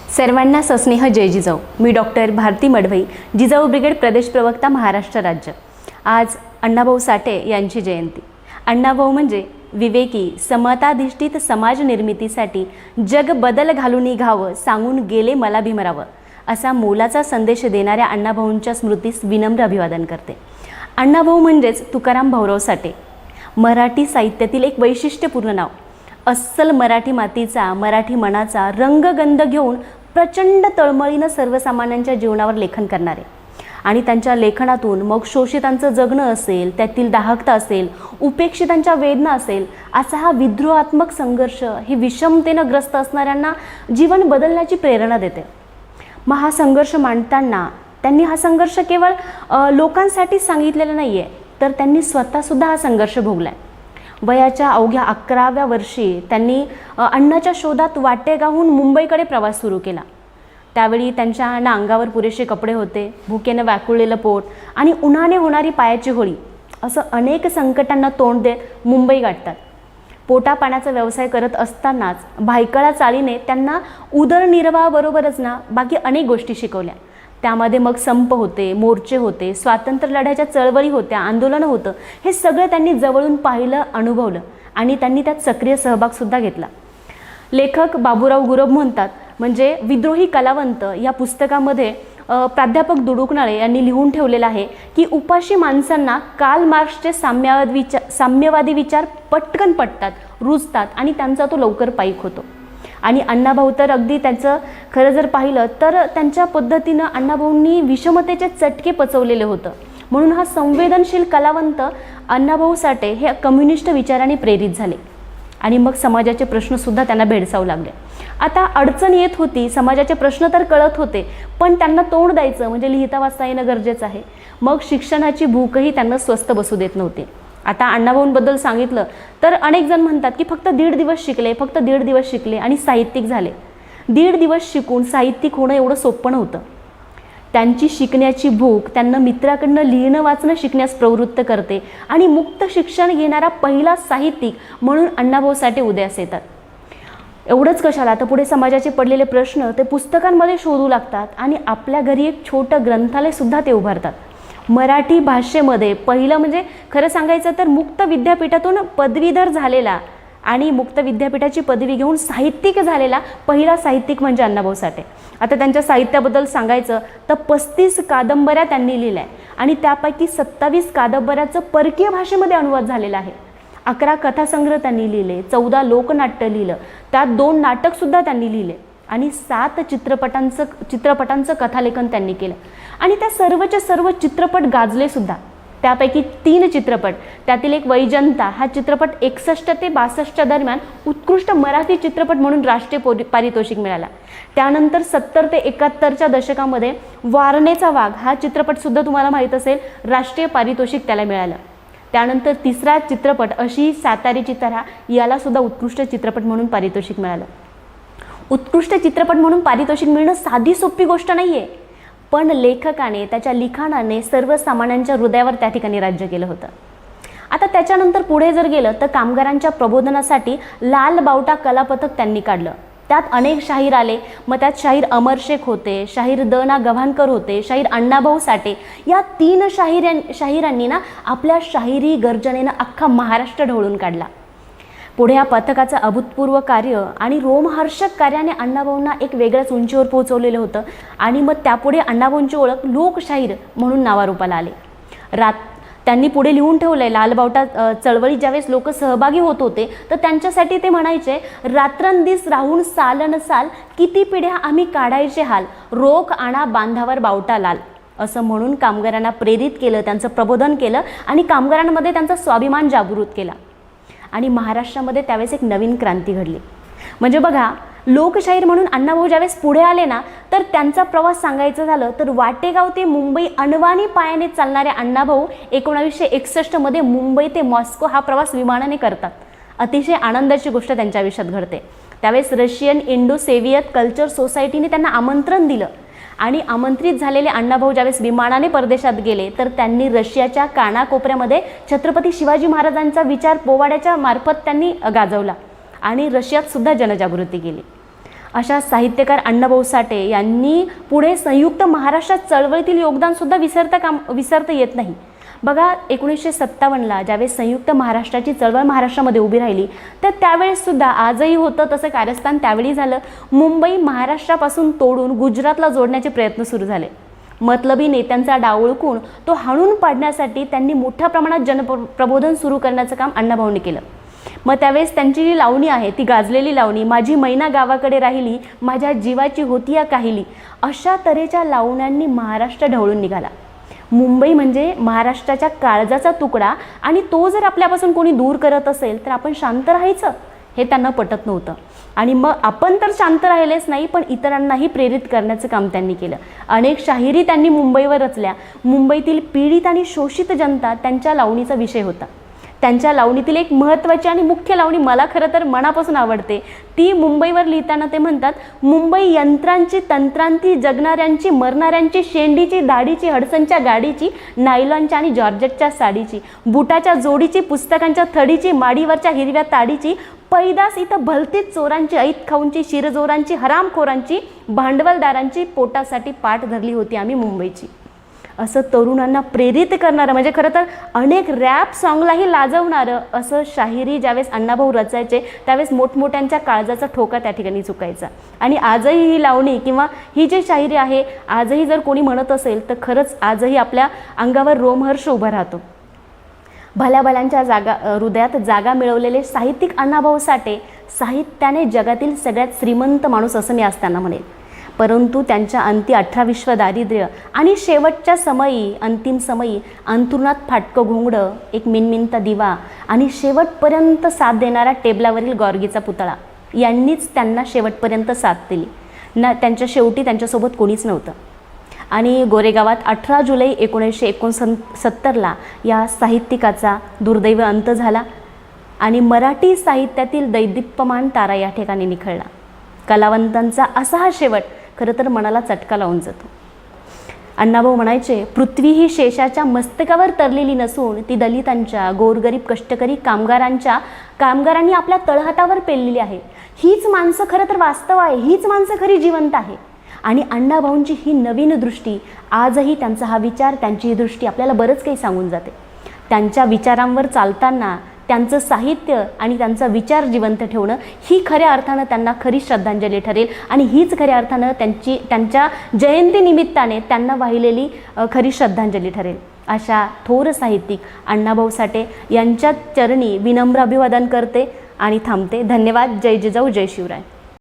सर्वांना सस्नेह जय जिजाऊ। मी doctor Bharti मडवई, Jijau brigade प्रदेश प्रवक्ता, महाराष्ट्र राज्य। आज अण्णाभाऊ साठे यांची जयंती। अण्णाभाऊ म्हणजे विवेकी, समताधिष्ठित समाज निर्मितीसाठी जग बदल घालून निघावं, सांगून गेले मला भीमराव, असा मोलाचा संदेश देणाऱ्या अण्णाभाऊंच्या स्मृतीस विनम्र अभिवादन करते। अण्णाभाऊ म्हणजेच तुकाराम भाऊराव साठे, मराठी साहित्यातील एक वैशिष्ट्यपूर्ण नाव। अस्सल मराठी मातीचा, मराठी मनाचा रंगगंध घेऊन प्रचंड तळमळीनं सर्वसामान्यांच्या जीवनावर लेखन करणारे आणि त्यांच्या लेखनातून मग शोषितांचं जगणं असेल, त्यातील दाहकता असेल, उपेक्षितांच्या वेदना असेल, असा हा विद्रोहात्मक संघर्ष ही विषमतेनं ग्रस्त असणाऱ्यांना जीवन बदलण्याची प्रेरणा देते। मग हा संघर्ष मांडताना त्यांनी हा संघर्ष केवळ लोकांसाठी सांगितलेला नाही आहे, तर त्यांनी स्वतःसुद्धा हा संघर्ष भोगला आहे। वयाच्या अवघ्या 11व्या वर्षी त्यांनी अण्णाच्या शोधात वाटेगावहून मुंबईकडे प्रवास सुरू केला। त्यावेळी त्यांच्या ना अंगावर पुरेसे कपडे होते, भुकेनं व्याकुळलेलं पोट आणि उन्हाने होणारी पायाची होळी, असं अनेक संकटांना तोंड देत मुंबई गाठतात। पोटापाण्याचा व्यवसाय करत असतानाच भायखळा चाळीने त्यांना उदरनिर्वाहाबरोबरच बाकी अनेक गोष्टी शिकवल्या। त्यामध्ये मग संप होते, मोर्चे होते, स्वातंत्र्य लढ्याच्या चळवळी होत्या, आंदोलनं होतं, हे सगळं त्यांनी जवळून पाहिलं, अनुभवलं आणि त्यांनी त्यात सक्रिय सहभागसुद्धा घेतला। लेखक बाबूराव गुरब म्हणतात, म्हणजे विद्रोही कलावंत या पुस्तकामध्ये प्राध्यापक दुडुकनाळे यांनी लिहून ठेवलेलं आहे की उपाशी माणसांना कार्ल मार्क्सचे साम्यवादी विचार पटकन पटतात, रुजतात आणि त्यांचा तो लवकर पाईक होतो। आणि अण्णाभाऊ तर अगदी त्याचं खरं जर पाहिलं तर त्यांच्या पद्धतीनं अण्णाभाऊंनी विषमतेचे चटके पचवलेले होतं। म्हणून हा संवेदनशील कलावंत अण्णाभाऊ साठे हे कम्युनिस्ट विचाराने प्रेरित झाले आणि मग समाजाचे प्रश्नसुद्धा त्यांना भेडसावू लागले। आता अडचण येत होती, समाजाचे प्रश्न तर कळत होते, पण त्यांना तोंड द्यायचं म्हणजे लिहिता वाचता येणं गरजेचं आहे। मग शिक्षणाची भूकही त्यांना स्वस्थ बसू देत नव्हते। आता अण्णाभाऊंबद्दल सांगितलं तर अनेक जण म्हणतात की फक्त 1.5 दिवस शिकले, फक्त 1.5 दिवस शिकले आणि साहित्यिक झाले। 1.5 दिवस शिकून साहित्यिक होणं एवढं सोपं नव्हतं। त्यांची शिकण्याची भूक त्यांना मित्राकडनं लिहिणं वाचणं शिकण्यास प्रवृत्त करते आणि मुक्त शिक्षण घेणारा पहिला साहित्यिक म्हणून अण्णाभाऊ साठे उदयास येतात। एवढंच कशाला, तर पुढे समाजाचे पडलेले प्रश्न ते पुस्तकांमध्ये शोधू लागतात आणि आपल्या घरी एक छोटं ग्रंथालयसुद्धा ते उभारतात। मराठी भाषेमध्ये पहिलं म्हणजे खरं सांगायचं तर मुक्त विद्यापीठातून पदवीधर झालेला आणि मुक्त विद्यापीठाची पदवी घेऊन साहित्यिक झालेला पहिला साहित्यिक म्हणजे अण्णाभाऊ साठे। आता त्यांच्या साहित्याबद्दल सांगायचं तर 35 कादंबऱ्या त्यांनी लिहिल्या आणि त्यापैकी 27 कादंबऱ्याचं परकीय भाषेमध्ये अनुवाद झालेला आहे। 11 कथासंग्रह त्यांनी लिहिले, 14 लोकनाट्य लिहिलं, त्यात 2 नाटकसुद्धा त्यांनी लिहिले आणि 7 चित्रपटांचं कथालेखन त्यांनी केलं आणि त्या सर्वच्या सर्व चित्रपट गाजले सुद्धा। त्यापैकी 3 चित्रपट, त्यातील एक वैजंता हा चित्रपट 61 ते 62 दरम्यान उत्कृष्ट मराठी चित्रपट म्हणून राष्ट्रीय पारितोषिक मिळाला। त्यानंतर 70 ते 71च्या दशकामध्ये वारणेचा वाघ हा चित्रपटसुद्धा तुम्हाला माहीत असेल, राष्ट्रीय पारितोषिक त्याला मिळालं। त्यानंतर 3रा चित्रपट अशी सातारीची तऱ्हा, याला सुद्धा उत्कृष्ट चित्रपट म्हणून पारितोषिक मिळालं। उत्कृष्ट चित्रपट म्हणून पारितोषिक मिळणं साधी सोपी गोष्ट नाही आहे, पण लेखकाने त्याच्या लिखाणाने सर्वसामान्यांच्या हृदयावर त्या ठिकाणी राज्य केलं होतं। आता त्याच्यानंतर पुढे जर गेलं तर कामगारांच्या प्रबोधनासाठी लाल बावटा कलापथक त्यांनी काढलं। त्यात अनेक शाहीर आले, मग त्यात शाहीर अमर शेख होते, शाहीर द.ना. गव्हाणकर होते, शाहीर अण्णाभाऊ साठे, या 3 शाहिरांनी आपल्या शाहिरी गर्जनेनं अख्खा महाराष्ट्र ढवळून काढला। पुढे या पथकाचं अभूतपूर्व कार्य आणि रोमहर्षक कार्याने अण्णाभाऊंना एक वेगळ्याच उंचीवर पोहोचवलेलं होतं आणि मग त्यापुढे अण्णाभाऊंची ओळख लोकशाहीर म्हणून नावारूपाला आले। त्यांनी पुढे लिहून ठेवलंय, लालबावटा चळवळीत ज्यावेळेस लोक सहभागी होत होते तर त्यांच्यासाठी ते म्हणायचे, रात्रंदिस राहून सालन साल, किती पिढ्या आम्ही काढायचे हाल, रोख आणा बांधावर बावटा लाल, असं म्हणून कामगारांना प्रेरित केलं, त्यांचं प्रबोधन केलं आणि कामगारांमध्ये त्यांचा स्वाभिमान जागृत केला आणि महाराष्ट्रामध्ये त्यावेळेस एक नवीन क्रांती घडली। म्हणजे बघा, लोकशाहीर म्हणून अण्णाभाऊ ज्यावेळेस पुढे आले तर त्यांचा प्रवास सांगायचं झालं तर वाटेगाव ते मुंबई अनवाणी पायाने चालणारे अण्णाभाऊ 1961 मध्ये मुंबई ते मॉस्को हा प्रवास विमानाने करतात। अतिशय आनंदाची गोष्ट त्यांच्या आयुष्यात घडते। त्यावेळेस रशियन इंडो सोव्हिएत कल्चर सोसायटीने त्यांना आमंत्रण दिलं आणि आमंत्रित झालेले अण्णाभाऊ ज्यावेळेस विमानाने परदेशात गेले तर त्यांनी रशियाच्या कानाकोपऱ्यामध्ये छत्रपती शिवाजी महाराजांचा विचार पोवाड्याच्या मार्फत त्यांनी गाजवला आणि रशियात सुद्धा जनजागृती केली। अशा साहित्यकार अण्णाभाऊ साठे यांनी पुढे संयुक्त महाराष्ट्र चळवळीतील योगदानसुद्धा विसरता येत नाही. बघा 1957ला ज्यावेळेस संयुक्त महाराष्ट्राची चळवळ महाराष्ट्रामध्ये उभी राहिली, तर त्यावेळेससुद्धा आजही होतं तसं कारस्थान त्यावेळी झालं. मुंबई महाराष्ट्रापासून तोडून गुजरातला जोडण्याचे प्रयत्न सुरू झाले. मतलबी नेत्यांचा डाव ओळखून तो हाणून पाडण्यासाठी त्यांनी मोठ्या प्रमाणात जनप्रबोधन सुरू करण्याचं काम अण्णाभाऊंनी केलं. मग त्यावेळेस त्यांची जी लावणी आहे ती गाजलेली लावणी, माझी मैना गावाकडे राहिली, माझ्या जीवाची होती या काहिली, अशा तऱ्हेच्या लावण्यांनी महाराष्ट्र ढवळून निघाला. मुंबई म्हणजे महाराष्ट्राच्या काळजाचा तुकडा आणि तो जर आपल्यापासून कोणी दूर करत असेल तर आपण शांत राहायचं, हे त्यांना पटत नव्हतं. आणि मग आपण तर शांत राहिलेच नाही, पण इतरांनाही प्रेरित करण्याचं काम त्यांनी केलं. अनेक शाहिरी त्यांनी मुंबईवर रचल्या. मुंबईतील पीडित आणि शोषित जनता त्यांच्या लावणीचा विषय होता. त्यांच्या लावणीतील एक महत्त्वाची आणि मुख्य लावणी मला खरं तर मनापासून आवडते. ती मुंबईवर लिहिताना ते म्हणतात, मुंबई यंत्रांची, तंत्रांती, जगणाऱ्यांची, मरणाऱ्यांची, शेंडीची, दाढीची, हडसनच्या गाडीची, नायलॉनच्या आणि जॉर्जेटच्या साडीची, बुटाच्या जोडीची, पुस्तकांच्या थडीची, माडीवरच्या हिरव्या ताडीची, पैदास इथं भलतीच चोरांची, ऐत खाऊंची, शिरजोरांची, हरामखोरांची, भांडवलदारांची, पोटासाठी पाठ धरली होती आम्ही मुंबईची. असं तरुणांना प्रेरित करणारं, म्हणजे खरं तर अनेक रॅप सॉंगलाही लाजवणारं असं शाहिरी ज्यावेळेस अण्णाभाऊ रचायचे त्यावेळेस मोठमोठ्यांच्या काळजाचा ठोका त्या ठिकाणी चुकायचा. आणि आजही ही लावणी किंवा ही जी शाहिरी आहे आजही जर कोणी म्हणत असेल तर खरंच आजही आपल्या अंगावर रोमहर्ष उभा राहतो. भल्या भल्यांच्या हृदयात जागा मिळवलेले साहित्यिक अण्णाभाऊ साठे साहित्याने जगातील सगळ्यात श्रीमंत माणूस असं मी असताना म्हणेल. परंतु त्यांच्या अंती 18 दारिद्र्य आणि शेवटच्या समयी, अंतिम समयी अंथरुणात फाटकं घोंगडं, एक मिनमिनता दिवा आणि शेवटपर्यंत साथ देणारा टेबलावरील गॉर्गीचा पुतळा यांनीच त्यांना शेवटपर्यंत साथ दिली ना. त्यांच्या शेवटी त्यांच्यासोबत कोणीच नव्हतं. आणि गोरेगावात 18 जुलै 1969ला या साहित्यिकाचा दुर्दैवी अंत झाला आणि मराठी साहित्यातील दैदिप्यमान तारा या ठिकाणी निखळला. कलावंतांचा असा हा शेवट खरं तर मनाला चटका लावून जातो. अण्णाभाऊ म्हणायचे, पृथ्वी ही शेषाच्या मस्तकावर तरलेली नसून ती दलितांच्या, गोरगरीब कष्टकरी कामगारांनी आपल्या तळहातावर पेललेली आहे. हीच माणसं खरं तर वास्तव आहे, हीच माणसं खरी जिवंत आहे. आणि अण्णाभाऊंची ही नवीन दृष्टी, आजही त्यांचा हा विचार, त्यांची ही दृष्टी आपल्याला बरंच काही सांगून जाते. त्यांच्या विचारांवर चालताना त्यांचं साहित्य आणि त्यांचा विचार जिवंत ठेवणं ही खऱ्या अर्थानं त्यांना खरी श्रद्धांजली ठरेल आणि हीच खऱ्या अर्थानं त्यांच्या जयंतीनिमित्ताने त्यांना वाहिलेली खरी श्रद्धांजली ठरेल. अशा थोर साहित्यिक अण्णाभाऊ साठे यांच्या चरणी विनम्र अभिवादन करते आणि थांबते. धन्यवाद. जय जिजाऊ, जय शिवराय.